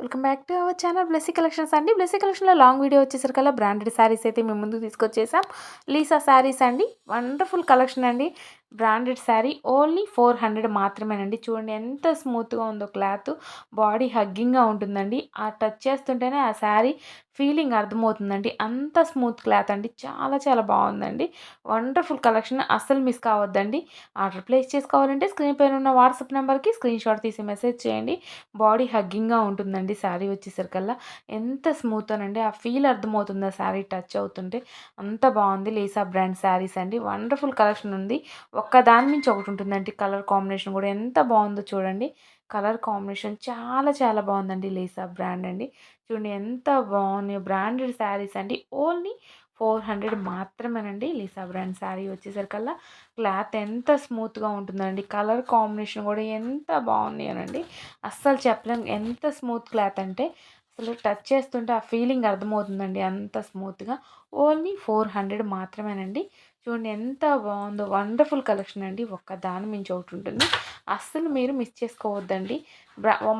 Welcome back to our channel Blessy collections అండి. బ్లెస్సీ కలెక్షన్‌లో long video వచ్చేసరికల్లా బ్రాండెడ్ శారీస్ అయితే మేము ముందుకు తీసుకొచ్చేసాం. లీసా శారీస్ అండి. వండర్‌ఫుల్ కలెక్షన్ అండి. బ్రాండెడ్ శారీ ఓన్లీ 400 మాత్రమేనండి. చూడండి ఎంత స్మూత్‌గా ఉందో క్లాత్. బాడీ హగ్గింగ్‌గా ఉంటుందండి. ఆ టచ్ చేస్తుంటేనే ఆ శారీ ఫీలింగ్ అర్థమవుతుందండి. అంత స్మూత్ క్లాత్ అండి. చాలా చాలా బాగుందండి. వండర్‌ఫుల్ కలెక్షన్ అస్సలు మిస్ కావద్దండి. ఆర్డర్ ప్లేస్ చేసుకోవాలంటే స్క్రీన్ పైన ఉన్న వాట్సాప్ నెంబర్‌కి స్క్రీన్‌షాట్ తీసి మెసేజ్ చేయండి. బాడీ హగ్గింగ్‌గా ఉంటుందండి శారీ వచ్చేసరికల్లా. ఎంత స్మూతోనండి. ఆ ఫీల్ అర్థమవుతుంది ఆ శారీ టచ్ అవుతుంటే. అంత బాగుంది. లీసా బ్రాండ్ శారీస్ అండి. వండర్‌ఫుల్ కలెక్షన్ ఉంది. ఒక్కదాని మించి ఒకటి ఉంటుందండి. కలర్ కాంబినేషన్ కూడా ఎంత బాగుందో చూడండి. కలర్ కాంబినేషన్ చాలా చాలా బాగుందండి. లీసా బ్రాండ్ అండి. చూడండి ఎంత బాగున్నాయో. బ్రాండెడ్ శారీస్ అండి. ఓన్లీ 400 మాత్రమేనండి. లీసా బ్రాండ్ శారీ వచ్చేసరికల్లా క్లాత్ ఎంత స్మూత్‌గా ఉంటుందండి. కలర్ కాంబినేషన్ కూడా ఎంత బాగున్నాయోనండి. అస్సలు చెప్పలేం. ఎంత స్మూత్ క్లాత్ అంటే అసలు టచ్ చేస్తుంటే ఆ ఫీలింగ్ అర్థమవుతుందండి. అంత స్మూత్‌గా. ఓన్లీ 400 మాత్రమేనండి. చూడండి ఎంత బాగుందో. వండర్‌ఫుల్ కలెక్షన్ అండి. ఒక్క దాని మించి ఒకటి ఉంటుంది. అస్సలు మీరు మిస్ చేసుకోవద్దండి.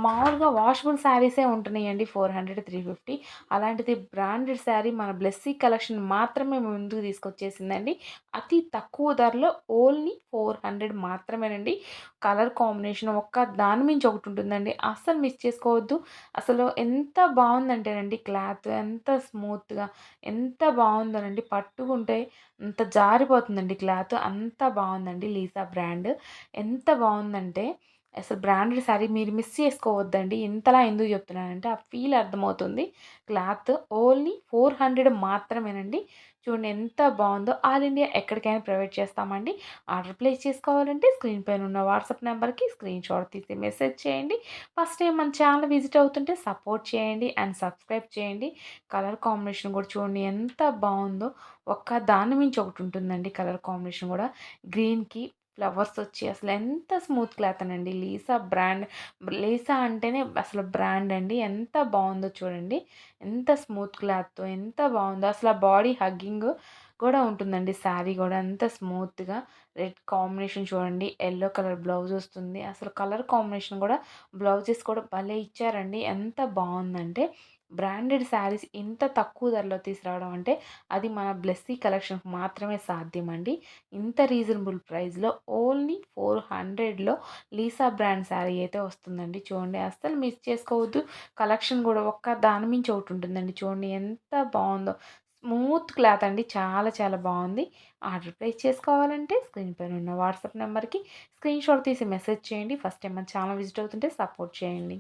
మామూలుగా వాషబుల్ శారీసే ఉంటున్నాయండి 400, 350. అలాంటిది బ్రాండెడ్ శారీ మన బ్లెస్సీ కలెక్షన్ మాత్రమే ముందుకు తీసుకొచ్చేసిందండి. అతి తక్కువ ధరలో ఓన్లీ 400 మాత్రమేనండి. కలర్ కాంబినేషన్ ఒక్క దాని మించి ఒకటి ఉంటుందండి. అస్సలు మిస్ చేసుకోవద్దు. అసలు ఎంత బాగుందంటేనండి క్లాత్ ఎంత స్మూత్‌గా ఎంత బాగుందోనండి. పట్టుకుంటే అంత జారిపోతుందండి క్లాత్. అంత బాగుందండి లీసా బ్రాండ్. ఎంత బాగుందంటే అసలు బ్రాండెడ్ శారీ మీరు మిస్ చేసుకోవద్దండి. ఇంతలా ఎందుకు చెప్తున్నానంటే ఆ ఫీల్ అర్థమవుతుంది. క్లాత్ ఓన్లీ 400 మాత్రమేనండి. చూడండి ఎంత బాగుందో. ఆల్ ఇండియా ఎక్కడికైనా ప్రొవైడ్ చేస్తామండి. ఆర్డర్ ప్లేస్ చేసుకోవాలంటే స్క్రీన్ పైన ఉన్న వాట్సాప్ నెంబర్‌కి స్క్రీన్‌షాట్ తీసి మెసేజ్ చేయండి. ఫస్ట్ టైం మన ఛానల్ విజిట్ అవుతుంటే సపోర్ట్ చేయండి అండ్ సబ్స్క్రైబ్ చేయండి. కలర్ కాంబినేషన్ కూడా చూడండి ఎంత బాగుందో. ఒక్క దాని మించి ఒకటి ఉంటుందండి కలర్ కాంబినేషన్ కూడా. గ్రీన్‌కి ఫ్లవర్స్ వచ్చి అసలు ఎంత స్మూత్ క్లాత్ అనండి. Lisa brand. లీసా అంటేనే అసలు బ్రాండ్ అండి. ఎంత బాగుందో చూడండి. ఎంత స్మూత్ క్లాత్‌తో ఎంత బాగుందో. అసలు ఆ బాడీ హగ్గింగ్ కూడా ఉంటుందండి శారీ కూడా. అంత స్మూత్‌గా రెడ్ కాంబినేషన్ చూడండి. యెల్లో కలర్ బ్లౌజ్ వస్తుంది. అసలు కలర్ కాంబినేషన్ కూడా బ్లౌజెస్ కూడా భలే ఇచ్చారండి. ఎంత బాగుందంటే బ్రాండెడ్ శారీస్ ఇంత తక్కువ ధరలో తీసుకురావడం అంటే అది మన బ్లెస్సీ కలెక్షన్‌కి మాత్రమే సాధ్యమండి. ఇంత రీజనబుల్ ప్రైస్‌లో ఓన్లీ 400లో లీసా బ్రాండ్ శారీ అయితే వస్తుందండి. చూడండి అస్సలు మిస్ చేసుకోవద్దు. కలెక్షన్ కూడా ఒక్క దాని మించి ఒకటి ఉంటుందండి. చూడండి ఎంత బాగుందో. స్మూత్ క్లాత్ అండి. చాలా చాలా బాగుంది. ఆర్డర్ ప్లేస్ చేసుకోవాలంటే స్క్రీన్ పైన ఉన్న వాట్సాప్ నెంబర్‌కి స్క్రీన్‌షాట్ తీసి మెసేజ్ చేయండి. ఫస్ట్ టైం మన ఛానల్ విజిట్ అవుతుంటే సపోర్ట్ చేయండి.